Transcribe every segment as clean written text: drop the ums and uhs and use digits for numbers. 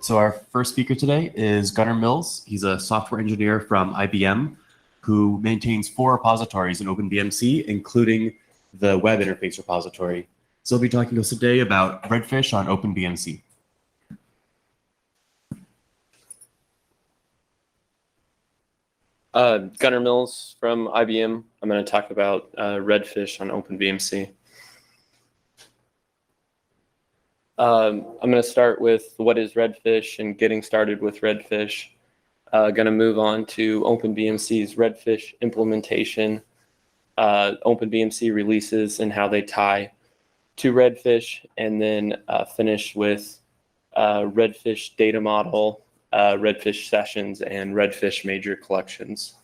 So our first speaker today is Gunnar Mills. He's a software engineer from IBM who maintains 4 repositories in OpenBMC, including the web interface repository. So he'll be talking to us today about Redfish on OpenBMC. Gunnar Mills from IBM. I'm going to talk about Redfish on OpenBMC. I'm going to start with what is Redfish and getting started with Redfish. Going to move on to OpenBMC's Redfish implementation, OpenBMC releases and how they tie to Redfish, and then finish with Redfish data model, Redfish sessions, and Redfish major collections.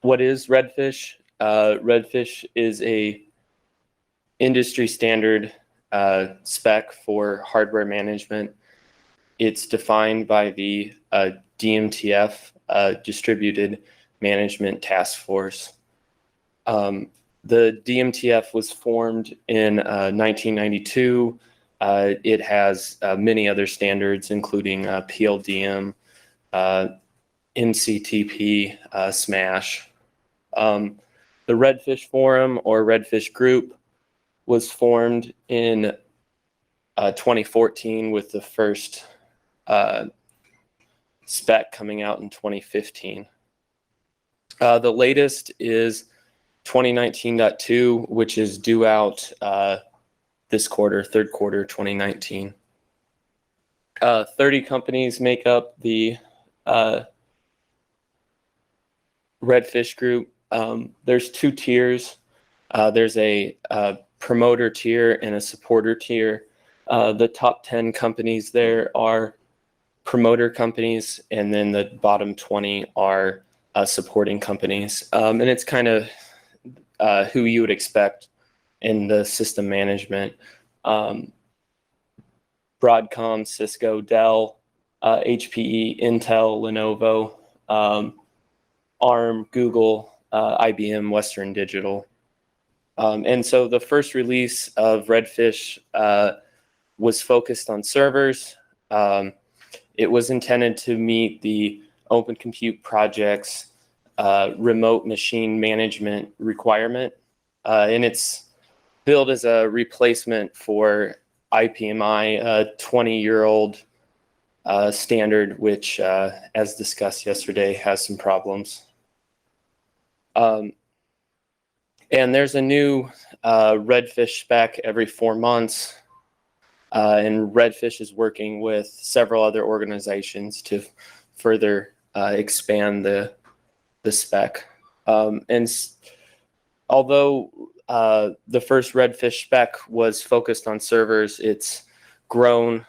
What is Redfish? Redfish is a industry standard spec for hardware management. It's defined by the DMTF, Distributed Management Task Force. The DMTF was formed in 1992. It has many other standards, including PLDM, NCTP, SMASH. The Redfish Forum or Redfish Group was formed in 2014 with the first spec coming out in 2015. The latest is 2019.2, which is due out this quarter, third quarter 2019. 30 companies make up the Redfish group. There's 2 tiers. There's a promoter tier and a supporter tier. The top 10 companies there are promoter companies, and then the bottom 20 are supporting companies. And it's kind of who you would expect in the system management. Broadcom, Cisco, Dell, HPE, Intel, Lenovo, ARM, Google, IBM, Western Digital. And so the first release of Redfish was focused on servers. It was intended to meet the Open Compute Project's remote machine management requirement. And it's billed as a replacement for IPMI, a 20-year-old standard, which, as discussed yesterday, has some problems. And there's a new Redfish spec every 4 months. And Redfish is working with several other organizations to further expand the spec. And although the first Redfish spec was focused on servers, it's grown.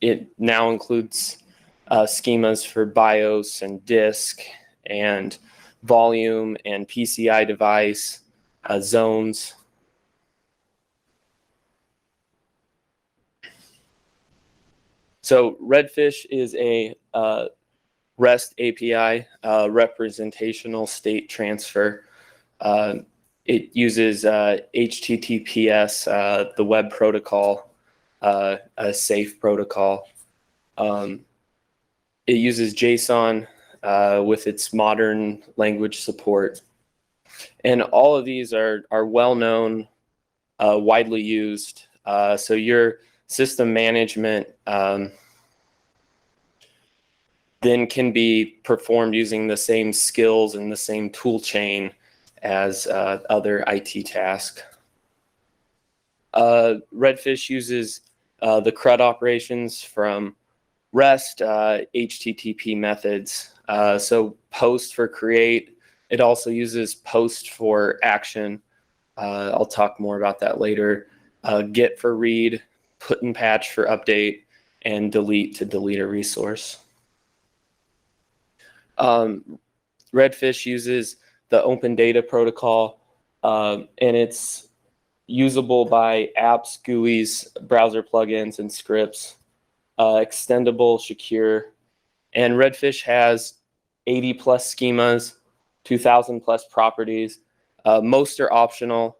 It now includes schemas for BIOS and disk and volume and PCI device, zones. So Redfish is a REST API, representational state transfer. It uses HTTPS, the web protocol, a safe protocol. It uses JSON with its modern language support. And all of these are well-known, widely used. So your system management then can be performed using the same skills and the same tool chain as other IT tasks. Redfish uses the CRUD operations from REST, HTTP methods. So post for create. It also uses post for action. I'll talk more about that later. Get for read, put and patch for update, and delete to delete a resource. Redfish uses the Open Data Protocol, and it's usable by apps, GUIs, browser plugins, and scripts. Extendable, secure, and Redfish has 80 plus schemas, 2,000 plus properties. Most are optional.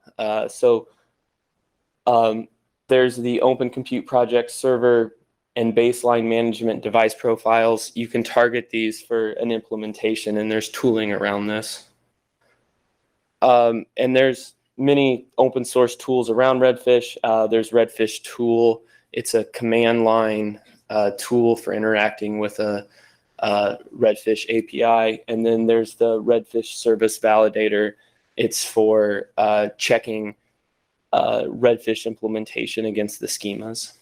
There's the Open Compute Project server and baseline management device profiles. You can target these for an implementation, and there's tooling around this. And there's many open source tools around Redfish. There's Redfish Tool. It's a command line tool for interacting with a Redfish API. And then there's the Redfish Service Validator. It's for checking Redfish implementation against the schemas.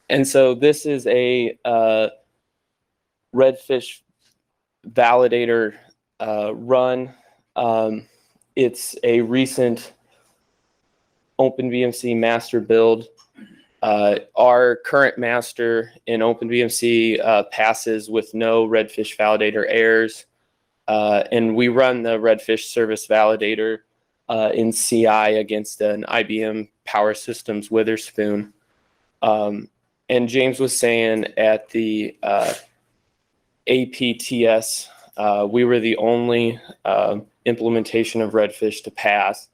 And so this is a Redfish validator run. It's a recent OpenBMC master build. Our current master in OpenBMC passes with no Redfish validator errors. And we run the Redfish service validator in CI against an IBM Power Systems Witherspoon. And James was saying at the APTS, we were the only implementation of Redfish to pass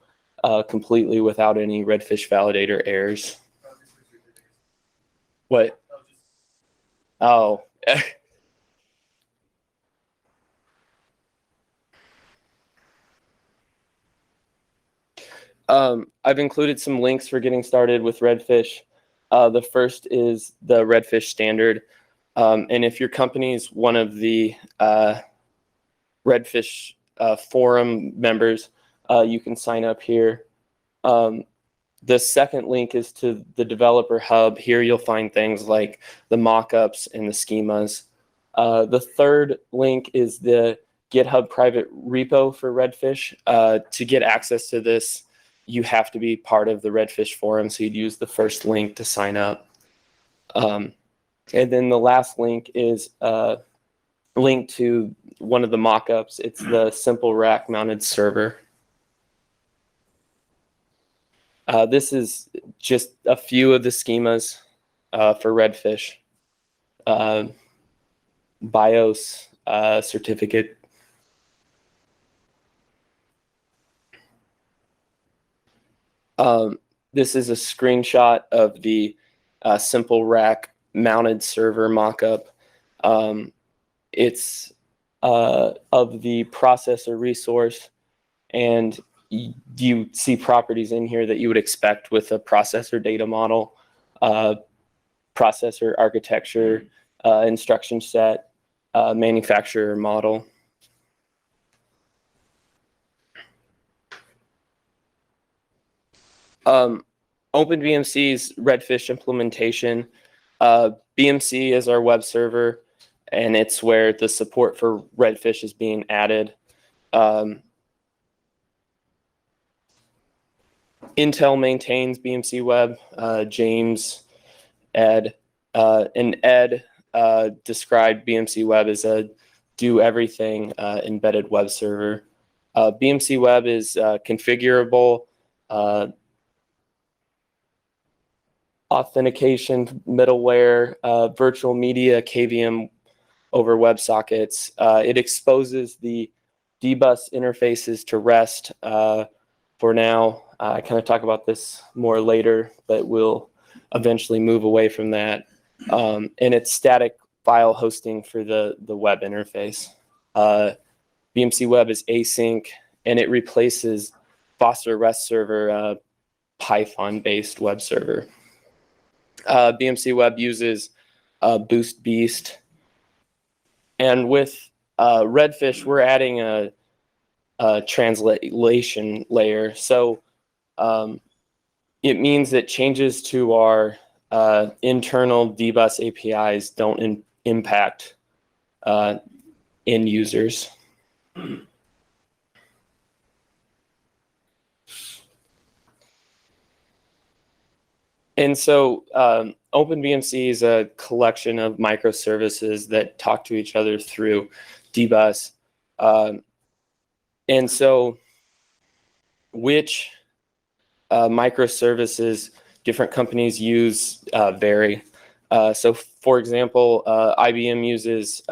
completely without any Redfish validator errors. What? Oh. I've included some links for getting started with Redfish. The first is the Redfish standard. And if your company is one of the Redfish forum members, you can sign up here. The second link is to the developer hub. Here you'll find things like the mockups and the schemas. The third link is the GitHub private repo for Redfish. To get access to this, you have to be part of the Redfish forum, so you'd use the first link to sign up. And then the last link is a link to one of the mockups. It's the simple rack mounted server. This is just a few of the schemas for Redfish. BIOS certificate. This is a screenshot of the simple rack mounted server mockup. It's of the processor resource, and you see properties in here that you would expect with a processor data model, processor architecture, instruction set, manufacturer model. OpenBMC's Redfish implementation. BMC is our web server, and it's where the support for Redfish is being added. Intel maintains BMC Web. James, Ed, and Ed described BMC Web as a do-everything embedded web server. BMC Web is configurable, authentication middleware, virtual media, KVM over WebSockets. It exposes the dbus interfaces to REST for now. I kind of talk about this more later, but we'll eventually move away from that. And it's static file hosting for the web interface. BMC Web is async, and it replaces Foster REST server, Python-based web server. BMC Web uses Boost Beast. And with Redfish, we're adding a translation layer. So it means that changes to our internal dbus APIs don't impact end users. And so OpenBMC is a collection of microservices that talk to each other through dbus. And so which microservices different companies use vary. So for example, IBM uses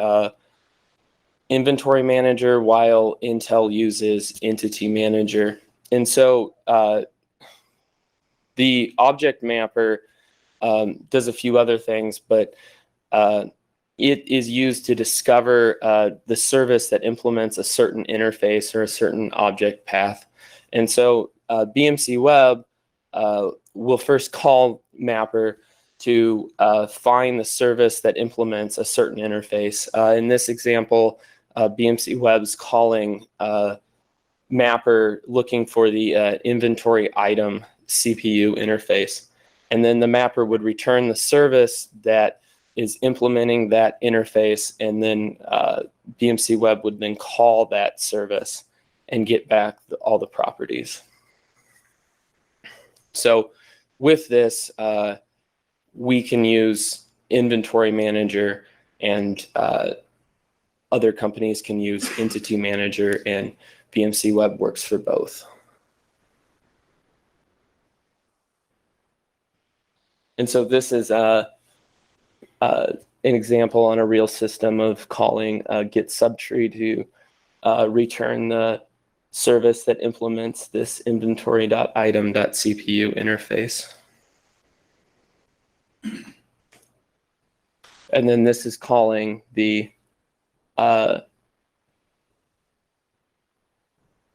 Inventory Manager while Intel uses Entity Manager. And so the object mapper does a few other things, but it is used to discover the service that implements a certain interface or a certain object path. And so BMC Web will first call mapper to find the service that implements a certain interface. In this example, BMC Web's calling mapper looking for the inventory item CPU interface. And then the mapper would return the service that is implementing that interface, and then BMC Web would then call that service and get back all the properties. So with this, we can use Inventory Manager, and other companies can use Entity Manager, and BMC Web works for both. And so this is an example on a real system of calling get subtree to return the service that implements this inventory.item.cpu interface. And then this is calling the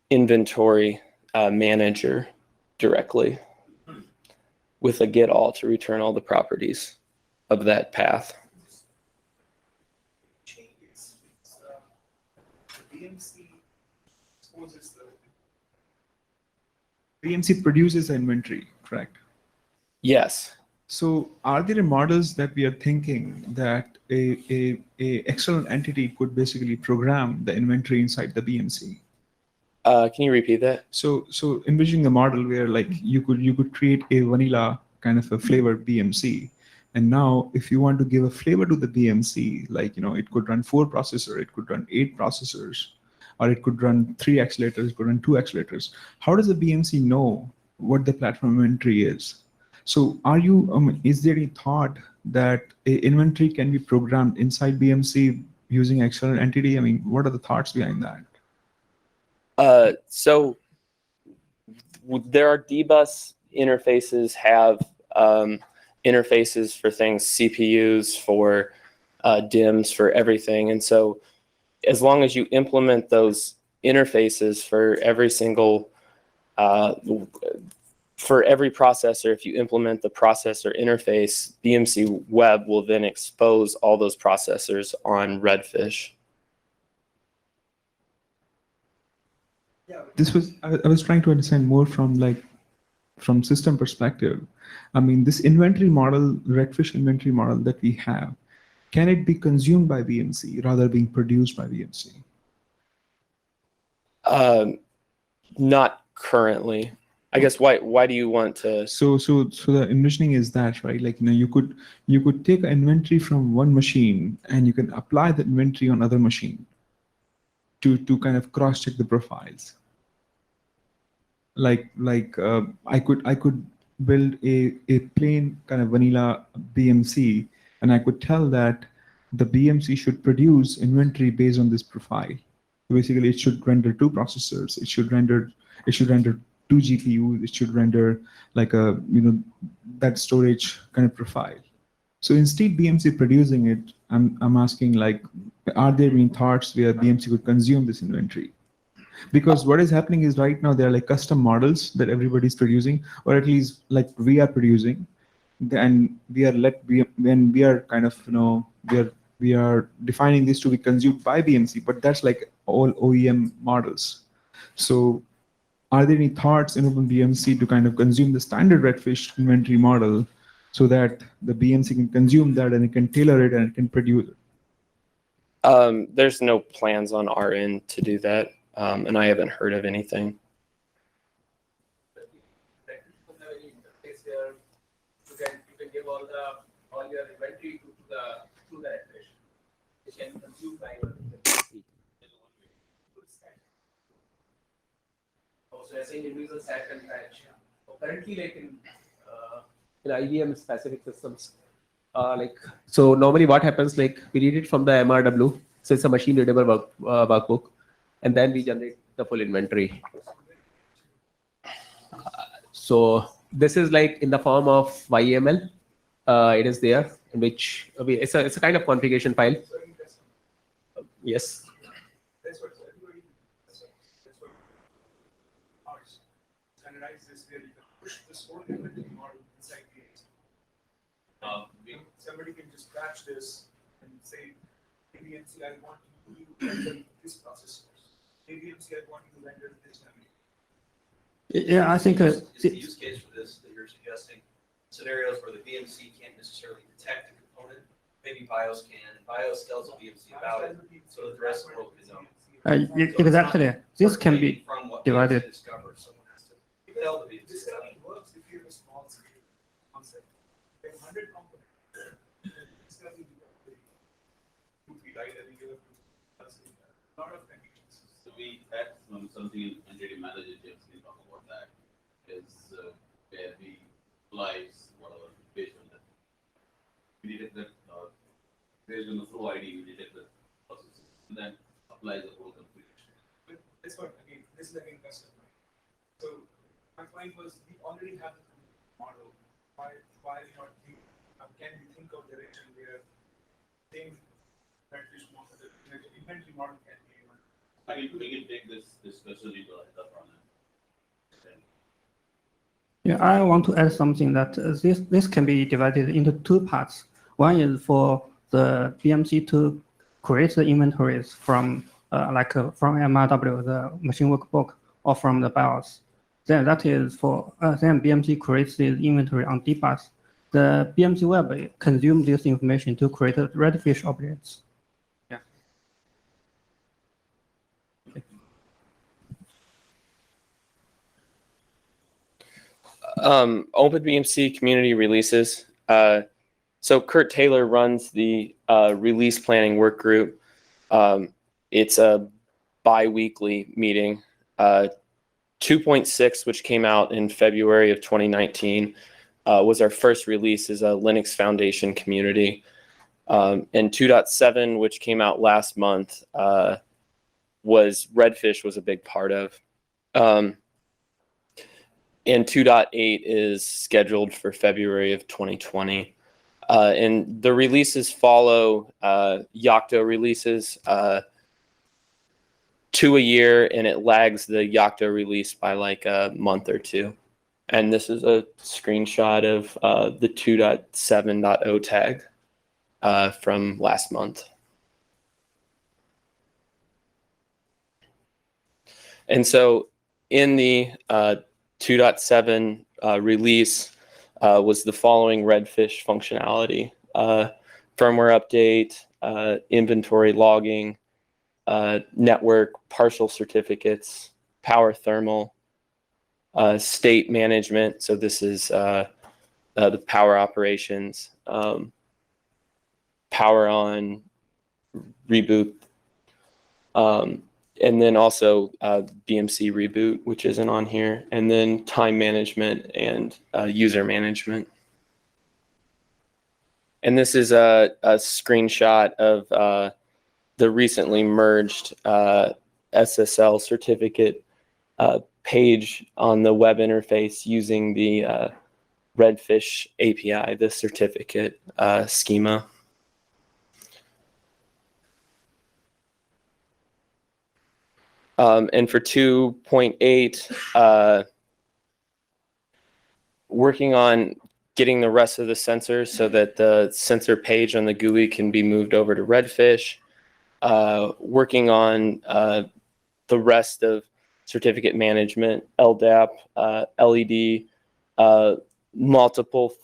inventory manager directly with a get all to return all the properties of that path. BMC produces inventory, correct? Yes. So are there models that we are thinking that a external entity could basically program the inventory inside the BMC? Can you repeat that? So envisioning a model where like you could create a vanilla kind of a flavored BMC, and now if you want to give a flavor to the BMC, like it could run 4 processors, it could run 8 processors, or it could run 3 accelerators, it could run 2 accelerators. How does the BMC know what the platform inventory is? So is there any thought that a inventory can be programmed inside BMC using external entity? I mean, what are the thoughts behind that? So there are dbus interfaces, have interfaces for things, CPUs, for DIMMs, for everything. And so as long as you implement those interfaces for every single, for every processor, if you implement the processor interface, BMC Web will then expose all those processors on Redfish. I was trying to understand more from system perspective. I mean, this inventory model, Redfish inventory model that we have, can it be consumed by BMC rather than being produced by BMC? Not currently. I guess why do you want to? So the envisioning is that, right? Like you could take an inventory from one machine and you can apply the inventory on other machine to kind of cross check the profiles. I could build a plain kind of vanilla BMC, and I could tell that the BMC should produce inventory based on this profile. Basically, it should render 2 processors. It should render 2 GPUs. It should render like that storage kind of profile. So instead BMC producing it, I'm asking like, are there any thoughts where BMC could consume this inventory? Because what is happening is right now there are like custom models that everybody's producing, or at least like we are producing, and we are kind of we are defining this to be consumed by BMC, but that's like all OEM models. So are there any thoughts in OpenBMC to kind of consume the standard Redfish inventory model so that the BMC can consume that and it can tailor it and it can produce it? There's no plans on our end to do that, and I haven't heard of anything. You can give all your inventory to the Redfish. It can consume by your BMC. So as an individual stack and patch. So currently, like in IBM specific systems, so normally what happens, like we read it from the MRW, so it's a machine readable workbook, and then we generate the full inventory. So this is like in the form of YAML. It is there, in which it's a kind of configuration file. Yes. Standardize this where you can push this whole inventory model inside BMC. Somebody can just batch this and say, BMC, I want you to render this process. BMC, I want you to render this memory. Yeah, I think Is the use case for this that you're suggesting scenarios where the BMC can't necessarily detect the component, maybe BIOS can, and BIOS tells the BMC about it, so that the rest of the world can know. exactly. This can be From what divided. BMC discovers, someone has to tell the BMC. This only works if you have a small scale concept. We have 100 components. This can be right every year. A lot of conditions. So we had something in entity manager, James can talk about that, is where we applies whatever based on that. We detect that based on the flow ID, we detect the process, and then applies the whole configuration. But this one again, this is again custom. So my point was we already have the model. Why not can we think of direction where same redfish model, the inventory model can be given? We can take this specialty to head up on it. Yeah, I want to add something that this can be divided into two parts. One is for the BMC to create the inventories from from MRW, the machine workbook, or from the BIOS. Then that is for then BMC creates the inventory on DBus. The BMC web consumes this information to create redfish objects. Yeah. OpenBMC community releases. So Kurt Taylor runs the release planning work group. It's a bi-weekly meeting. 2.6, which came out in February of 2019, was our first release as a Linux Foundation community. And 2.7, which came out last month, was Redfish was a big part of. And 2.8 is scheduled for February of 2020. And the releases follow Yocto releases, 2 a year, and it lags the Yocto release by like a month or two. And this is a screenshot of the 2.7.0 tag from last month. And so in the 2.7 release was the following Redfish functionality: firmware update, inventory logging, network partial certificates, power thermal, state management. So this is the power operations, power on, reboot, and then also BMC reboot, which isn't on here, and then time management and user management. And this is a screenshot of the recently merged SSL certificate page on the web interface using the Redfish API, the certificate schema. And for 2.8, working on getting the rest of the sensors so that the sensor page on the GUI can be moved over to Redfish. Working on the rest of certificate management, LDAP, LED, multiple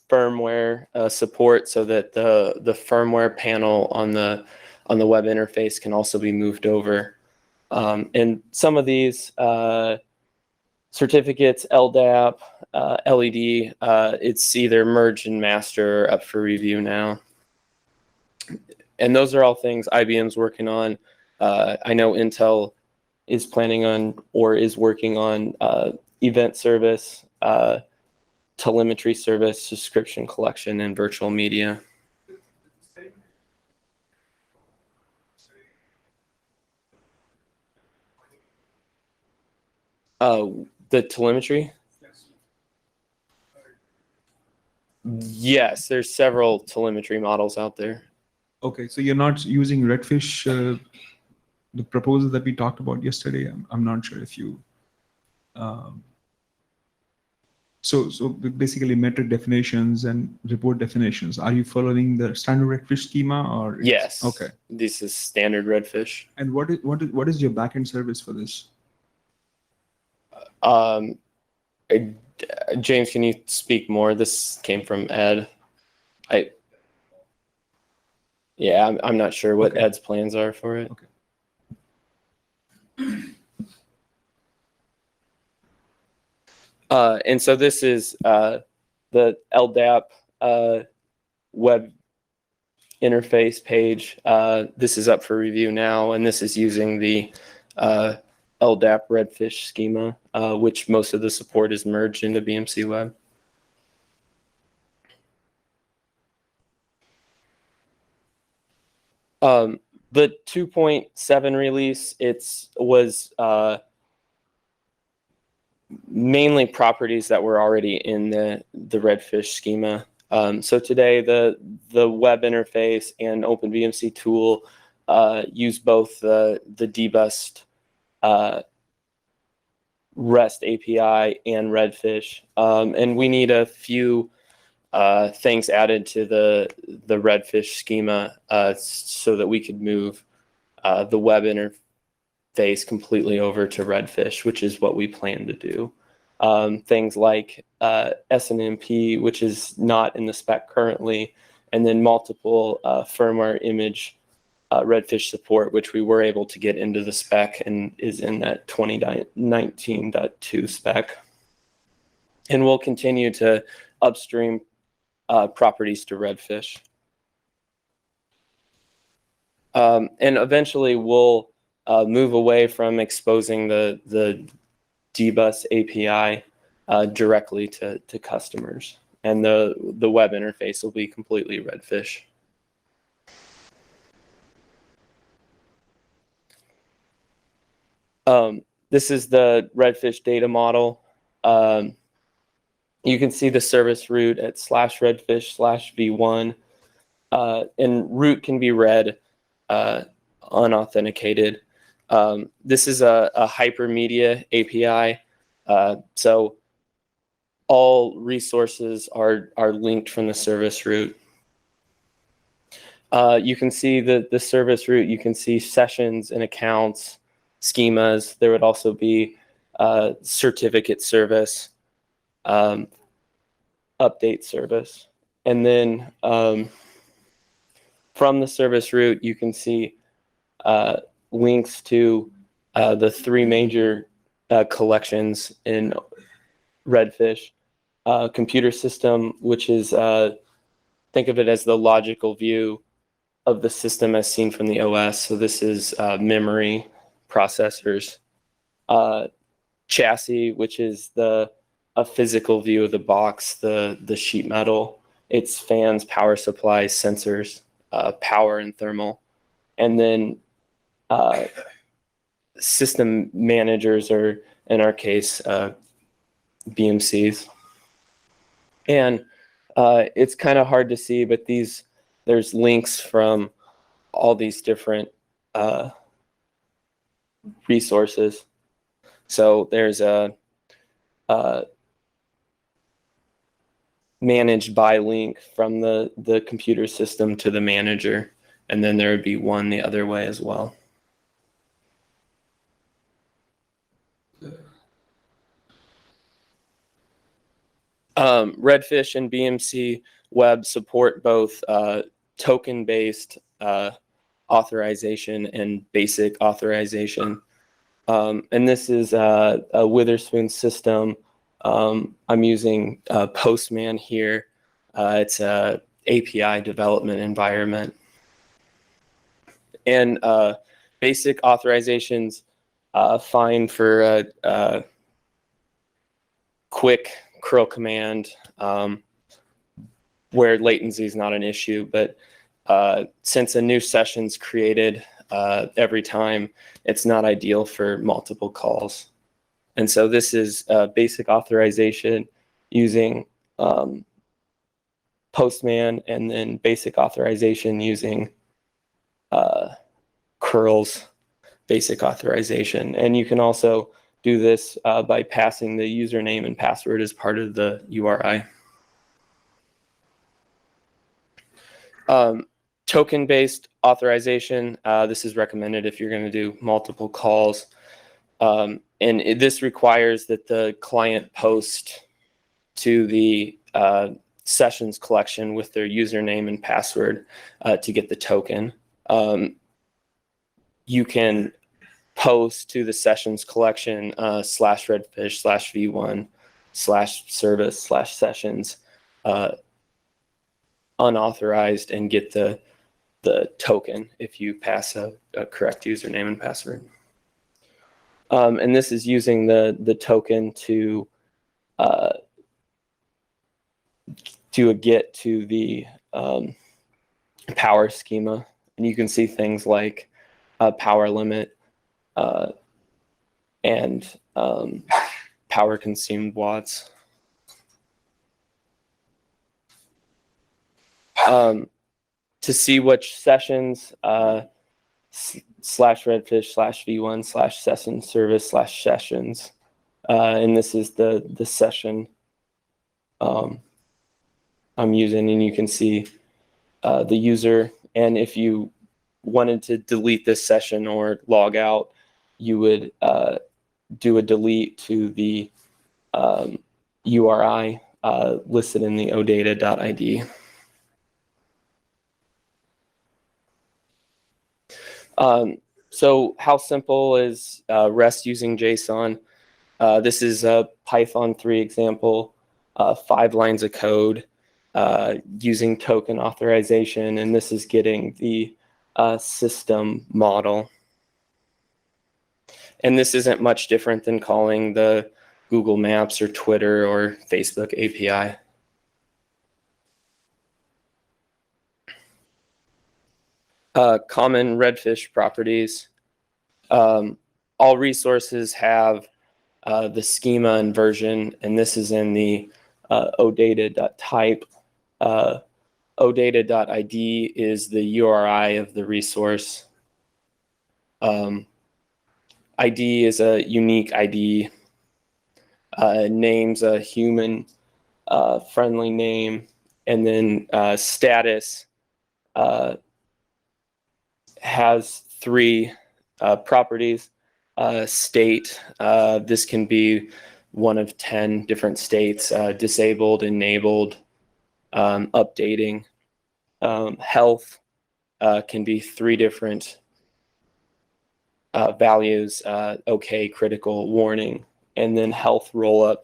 firmware support so that the firmware panel on the web interface can also be moved over. And some of these certificates, LDAP, LED, it's either merged and master or up for review now. And those are all things IBM's working on. I know Intel is planning on or is working on event service, telemetry service, subscription collection, and virtual media. The telemetry? Yes. Yes, there's several telemetry models out there. Okay, so you're not using Redfish, the proposal that we talked about yesterday. I'm not sure if you. Um, so basically metric definitions and report definitions. Are you following the standard Redfish schema or? Yes. Okay. This is standard Redfish. And what is your backend service for this? James, can you speak more? This came from Ed. I'm not sure what Okay. Ed's plans are for it. Okay. And so this is the LDAP web interface page. This is up for review now, and this is using the LDAP Redfish schema, which most of the support is merged into BMC Web. The 2.7 release, was mainly properties that were already in the Redfish schema. So today, the web interface and OpenBMC tool use both the dbus REST API and Redfish, and we need a few things added to the Redfish schema so that we could move the web interface completely over to Redfish, which is what we plan to do. Things like SNMP, which is not in the spec currently, and then multiple firmware image Redfish support, which we were able to get into the spec and is in that 2019.2 spec. And we'll continue to upstream properties to Redfish. And eventually we'll move away from exposing the dbus API directly to customers. And the web interface will be completely Redfish. This is the Redfish data model. You can see the service root at /redfish/v1, and root can be read unauthenticated. This is a hypermedia API, so all resources are linked from the service root. You can see the service root. You can see sessions and accounts, schemas. There would also be certificate service, update service. And then from the service root, you can see links to the three major collections in Redfish. Computer system, which is, think of it as the logical view of the system as seen from the OS. So this is memory, processors. Chassis, which is a physical view of the box, the sheet metal, its fans, power supplies, sensors, power and thermal. And then system managers, or in our case, BMCs. And it's kind of hard to see, but there's links from all these different resources. So there's a managed by link from the computer system to the manager, and then there would be one the other way as well. Redfish and BMC Web support both token-based authorization and basic authorization. And this is a Witherspoon system. I'm using Postman here. It's a API development environment. And basic authorizations, fine for a quick curl command where latency is not an issue. But since a new session's created every time, it's not ideal for multiple calls. And so this is basic authorization using Postman, and then basic authorization using curl's basic authorization. And you can also do this by passing the username and password as part of the URI. Token-based authorization, this is recommended if you're going to do multiple calls. This requires that the client post to the sessions collection with their username and password to get the token. You can post to the sessions collection /redfish/v1/service/sessions unauthorized and get the token if you pass a correct username and password. And this is using the token to do a get to the power schema. And you can see things like power limit and power consumed watts. To see which sessions /redfish/v1/session service/sessions, and this is the session I'm using, and you can see the user. And if you wanted to delete this session or log out, you would do a delete to the URI listed in the odata.id. So how simple is REST using JSON? This is a Python 3 example, 5 lines of code using token authorization, and this is getting the system model. And this isn't much different than calling the Google Maps or Twitter or Facebook API. Common Redfish properties. All resources have the schema and version, and this is in the odata.type. Odata.id is the URI of the resource. ID is a unique ID. Name's a human friendly name, and then status has 3 properties. State, this can be one of 10 different states, disabled, enabled, updating. Health can be 3 different values, okay, critical, warning, and then health rollup,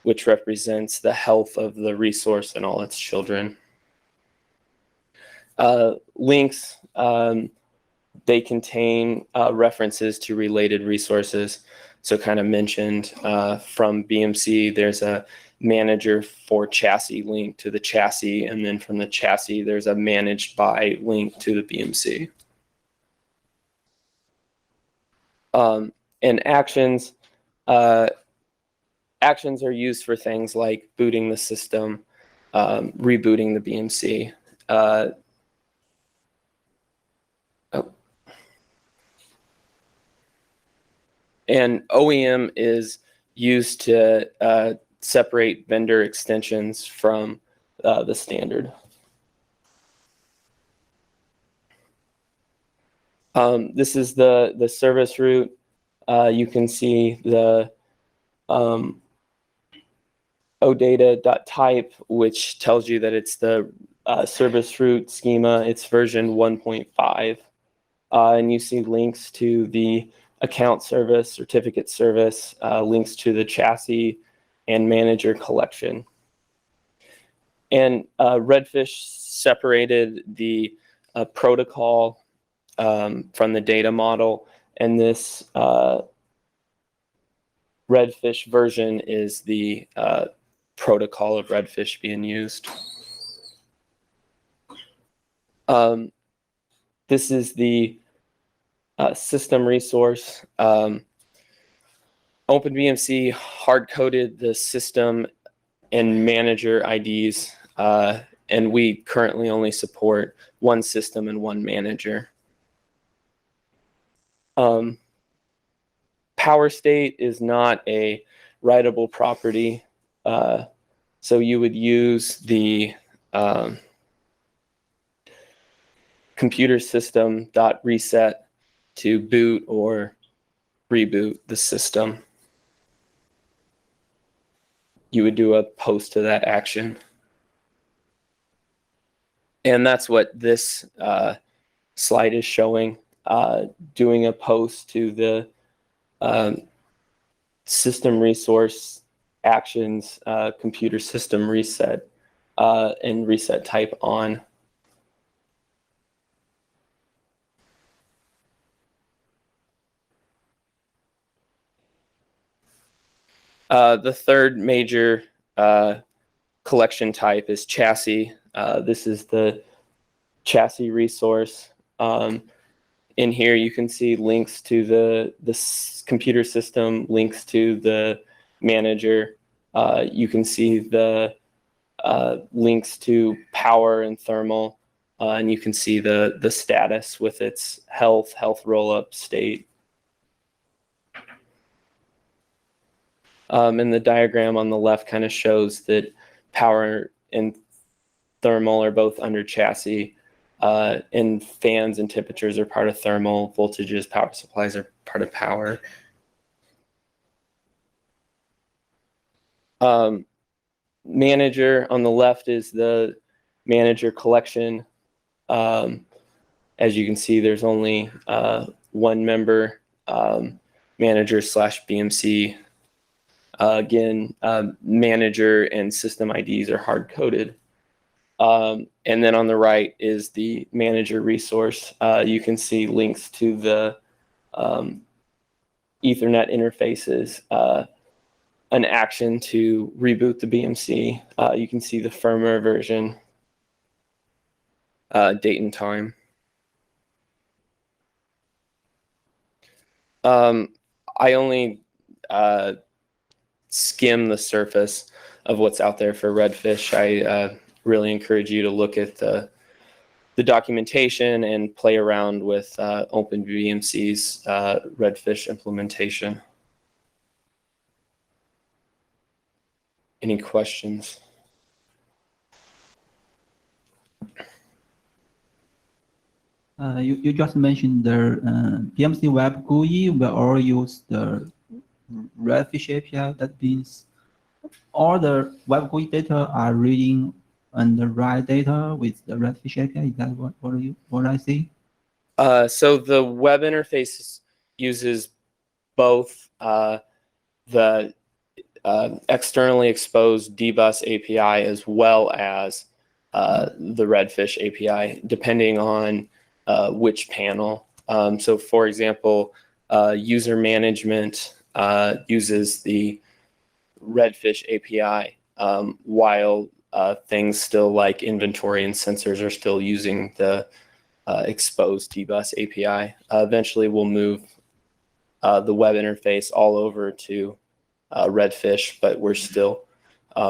which represents the health of the resource and all its children. Links, they contain references to related resources. So kind of mentioned from BMC, there's a manager for chassis link to the chassis, and then from the chassis, there's a managed by link to the BMC. And actions, actions are used for things like booting the system, rebooting the BMC. And OEM is used to separate vendor extensions from the standard. This is the service route. You can see the odata.type, which tells you that it's the service route schema. It's version 1.5. And you see links to the account service, certificate service, links to the chassis and manager collection. And Redfish separated the protocol from the data model, and this Redfish version is the protocol of Redfish being used. This is the system resource. OpenBMC hard-coded the system and manager IDs and we currently only support one system and one manager. Power state is not a writable property, so you would use the computer system .reset to boot or reboot the system. You would do a post to that action. And that's what this slide is showing, doing a post to the system resource actions, computer system reset, and reset type on. The third major collection type is chassis. This is the chassis resource. In here, you can see links to the computer system, links to the manager. You can see the links to power and thermal, and you can see the status with its health roll-up state. And the diagram on the left kind of shows that power and thermal are both under chassis, and fans and temperatures are part of thermal, voltages, power supplies are part of power. Manager on the left is the manager collection. As you can see, there's only one member, manager / BMC. Again, manager and system IDs are hard-coded. And then on the right is the manager resource. You can see links to the Ethernet interfaces, an action to reboot the BMC. You can see the firmware version, date and time. I only skim the surface of what's out there for Redfish. I really encourage you to look at the documentation and play around with OpenBMC's Redfish implementation. Any questions? You just mentioned the BMC Web GUI will all use the Redfish API. That means all the Web GUI data are reading and write data with the Redfish API. Is that what I see? So the web interface uses both the externally exposed dbus API as well as the Redfish API, depending on which panel. So for example, user management uses the Redfish API, while things still like inventory and sensors are still using the exposed dbus API. Eventually we'll move the web interface all over to Redfish, but we're still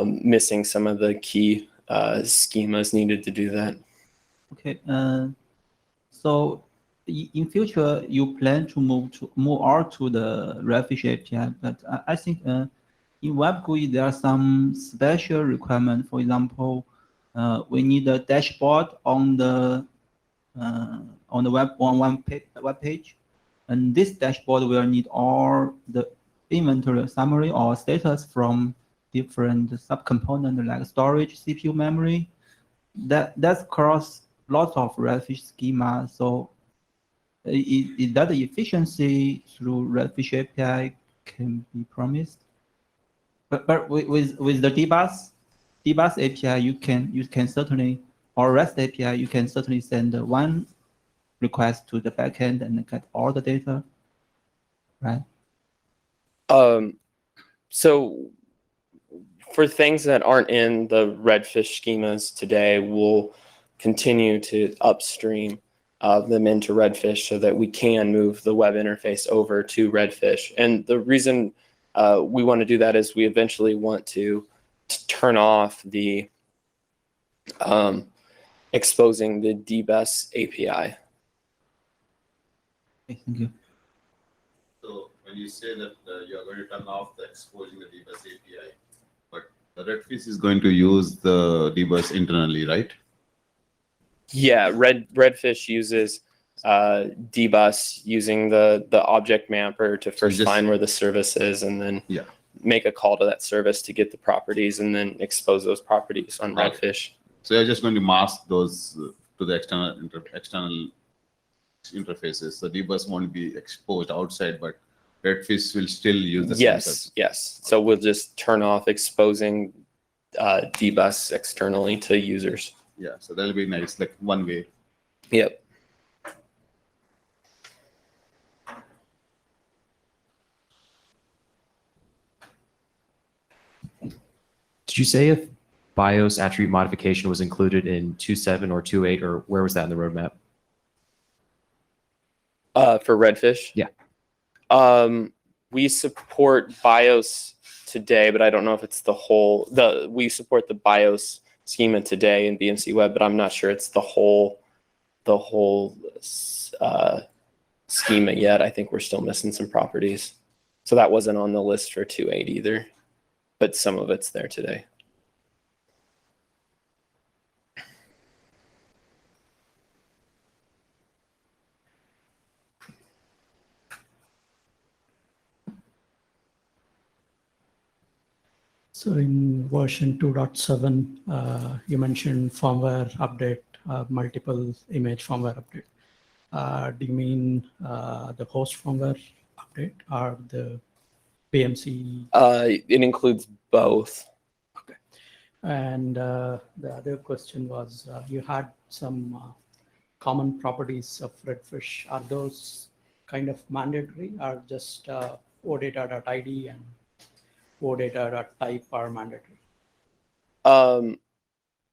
missing some of the key schemas needed to do that. Okay. So in future, you plan to move all to the Redfish API, but I think in Web GUI there are some special requirements. For example, we need a dashboard on the web page, and this dashboard will need all the inventory summary or status from different subcomponents like storage, CPU, memory. That's across lots of Redfish schema. So is that the efficiency through Redfish API can be promised? But with the dbus API, you can certainly, or REST API, you can certainly send one request to the backend and get all the data, right? So for things that aren't in the Redfish schemas today, we'll continue to upstream them into Redfish so that we can move the web interface over to Redfish. And the reason we want to do that is we eventually want to turn off the exposing the DBus API. Okay, thank you. So when you say that you are going to turn off the exposing the dbus API, but the Redfish is going to use the dbus internally, right? Yeah, Redfish uses DBus using the object mapper to first just- find where the service is and then Yeah. make a call to that service to get the properties and then expose those properties on Okay. Redfish. So you're just going to mask those to the external interfaces. The dbus won't be exposed outside, but Redfish will still use the same service. Yes. So we'll just turn off exposing DBus externally to users. Yeah, so that'll be nice, like one way. Yep. Did you say if BIOS attribute modification was included in 2.7 or 2.8, or where was that in the roadmap? For Redfish? Yeah. We support BIOS today, but I don't know if it's we support the BIOS schema today in BMC Web, but I'm not sure it's the whole schema yet. I think we're still missing some properties. So that wasn't on the list for 2.8 either, but some of it's there today. So in version 2.7, you mentioned firmware update, multiple image firmware update. Do you mean the host firmware update or the BMC? It includes both. Okay. And the other question was, you had some common properties of Redfish. Are those kind of mandatory or just odata.id and odata.type are mandatory for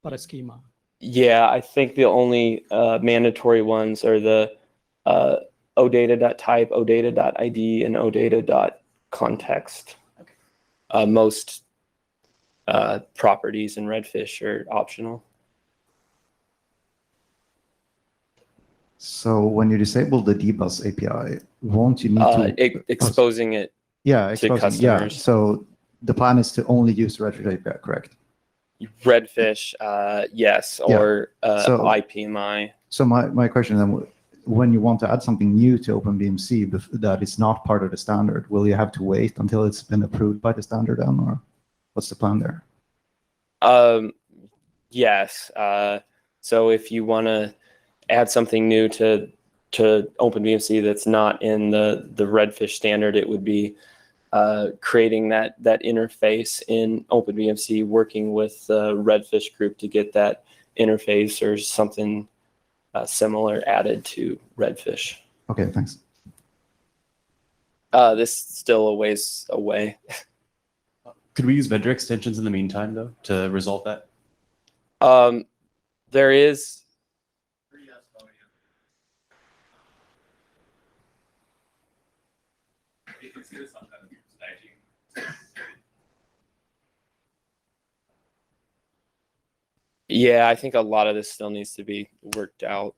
a schema? Yeah, I think the only mandatory ones are the odata.type, odata.id, and odata.context. Okay. Most properties in Redfish are optional. So when you disable the dbus API, won't you need to Exposing it yeah, to exposing, yeah. customers. So the plan is to only use the Redfish API, correct? Redfish, yes, or So- IPMI. So my question then, when you want to add something new to OpenBMC that is not part of the standard, will you have to wait until it's been approved by the standard then, or what's the plan there? Yes. So if you want to add something new to OpenBMC that's not in the Redfish standard, it would be creating that interface in OpenBMC, working with the Redfish group to get that interface or something similar added to Redfish. Okay, thanks. This is still a ways away. Could we use vendor extensions in the meantime, though, to resolve that? There is. Yeah, I think a lot of this still needs to be worked out.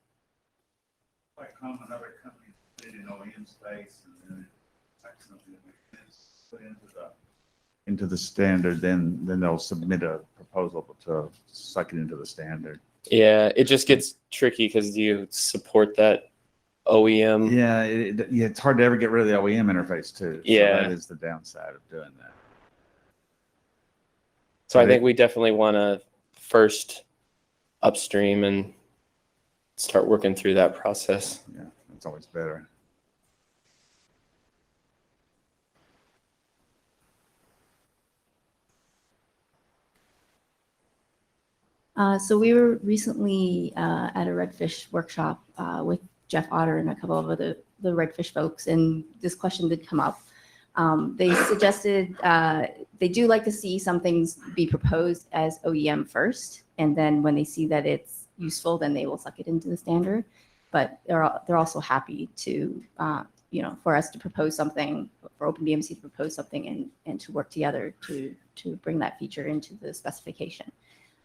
Quite common, other companies put it in OEM space and then it's something that gets put into the standard, then they'll submit a proposal to suck it into the standard. Yeah, it just gets tricky because you support that OEM. Yeah, it's hard to ever get rid of the OEM interface too. Yeah. So that is the downside of doing that. So I think we definitely want to first upstream and start working through that process. Yeah, it's always better. So we were recently at a Redfish workshop with Jeff Otter and a couple of the Redfish folks, and this question did come up. They suggested they do like to see some things be proposed as OEM first, and then when they see that it's useful, then they will suck it into the standard. But they're also happy to for us to propose something, for OpenBMC to propose something, and to work together to bring that feature into the specification.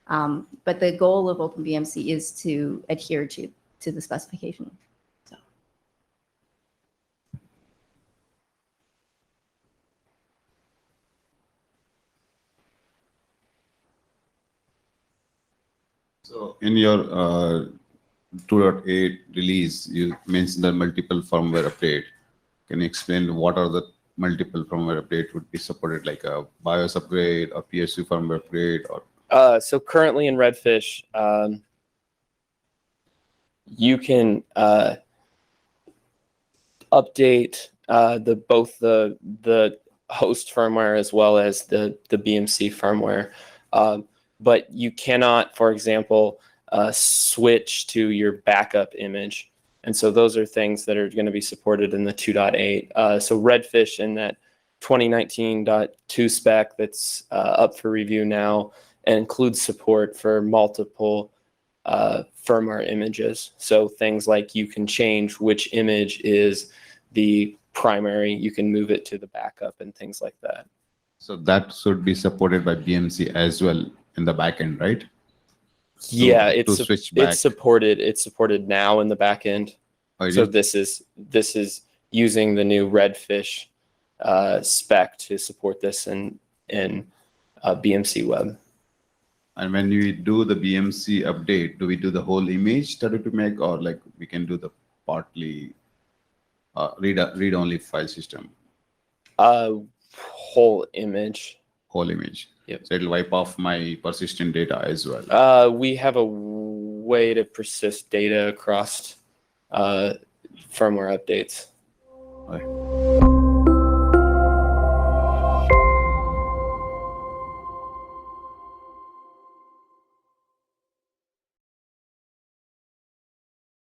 But the goal of OpenBMC is to adhere to the specification. So in your 2.8 release, you mentioned the multiple firmware update. Can you explain what are the multiple firmware update would be supported, like a BIOS upgrade or PSU firmware upgrade? Or So currently in Redfish, you can update both the host firmware as well as the BMC firmware, but you cannot, for example, switch to your backup image. And so those are things that are going to be supported in the 2.8. So Redfish in that 2019.2 spec that's up for review now includes support for multiple firmware images. So things like you can change which image is the primary, you can move it to the backup and things like that. so that should be supported by BMC as well in the backend, right? Yeah, to switch back. it's supported now in the back end. Oh, So it this is using the new Redfish spec to support this in BMC Web. And when we do the BMC update, do we do the whole image 32 meg, or like we can do the partly read only file system? Whole image. Whole image. Yep. So it'll wipe off my persistent data as well. We have a way to persist data across firmware updates. Okay.